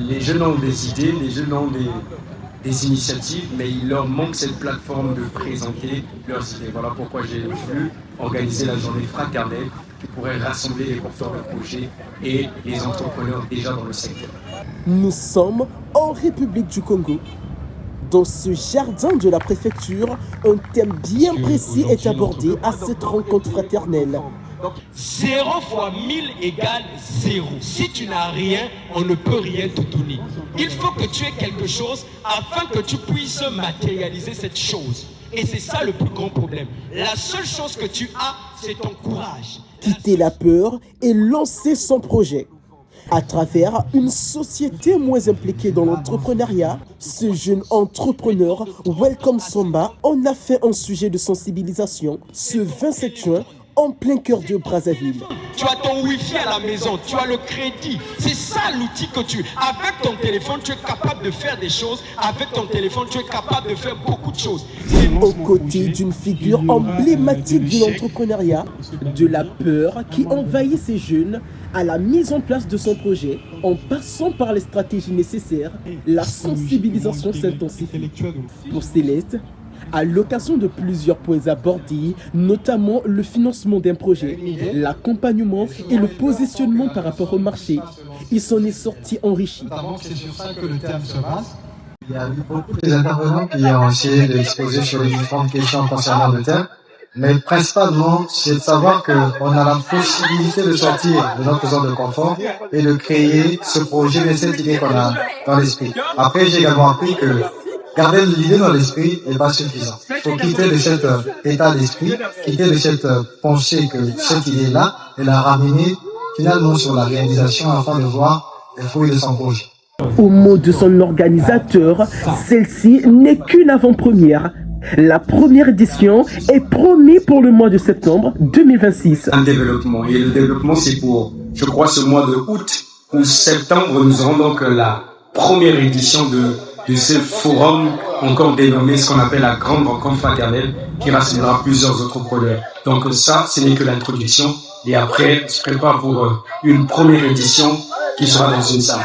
les jeunes ont des idées, les jeunes ont des initiatives, mais il leur manque cette plateforme de présenter leurs idées. Voilà pourquoi j'ai voulu organiser la journée fraternelle qui pourrait rassembler les porteurs de projets et les entrepreneurs déjà dans le secteur. Nous sommes en République du Congo. Dans ce jardin de la préfecture, un thème bien précis est abordé à cette rencontre fraternelle. 0 fois 1000 égale 0. Si tu n'as rien, on ne peut rien te donner. Il faut que tu aies quelque chose afin que tu puisses matérialiser cette chose. Et c'est ça le plus grand problème. La seule chose que tu as, c'est ton courage. Quitter la peur et lancer son projet. À travers une société moins impliquée dans l'entrepreneuriat, ce jeune entrepreneur, Welcome Samba, en a fait un sujet de sensibilisation ce 27 juin en plein cœur de Brazzaville. Tu as ton Wi-Fi à la maison, tu as le crédit. C'est ça l'outil que tu... Avec ton téléphone, tu es capable de faire des choses. Avec ton téléphone, tu es capable de faire beaucoup de choses. Aux côtés d'une figure emblématique de l'entrepreneuriat, de la peur qui envahit ces jeunes, à la mise en place de son projet, en passant par les stratégies nécessaires, la sensibilisation s'intensifie. Pour Céleste, à l'occasion de plusieurs points abordés, notamment le financement d'un projet, l'accompagnement et le positionnement par rapport au marché, il s'en est sorti enrichi. C'est sur ça que le thème se base. Il y a eu beaucoup d'intervenants qui ont essayé d'exposer sur les différentes questions concernant le thème. Mais principalement, c'est de savoir qu'on a la possibilité de sortir de notre zone de confort et de créer ce projet, mais cette idée qu'on a dans l'esprit. Après, j'ai également appris que garder l'idée dans l'esprit n'est pas suffisant. Il faut quitter de cet état d'esprit, quitter de cette pensée que cette idée-là, et la ramener finalement sur la réalisation afin de voir les fruits de son projet. Au mot de son organisateur, celle-ci n'est qu'une avant-première. La première édition est promise pour le mois de septembre 2026. Un développement. Et le développement, c'est pour, je crois, ce mois de août ou septembre, nous aurons donc la première édition de ce forum, encore dénommé ce qu'on appelle la grande rencontre fraternelle, qui rassemblera plusieurs entrepreneurs. Donc ça, ce n'est que l'introduction. Et après, on se prépare pour une première édition qui sera dans une salle.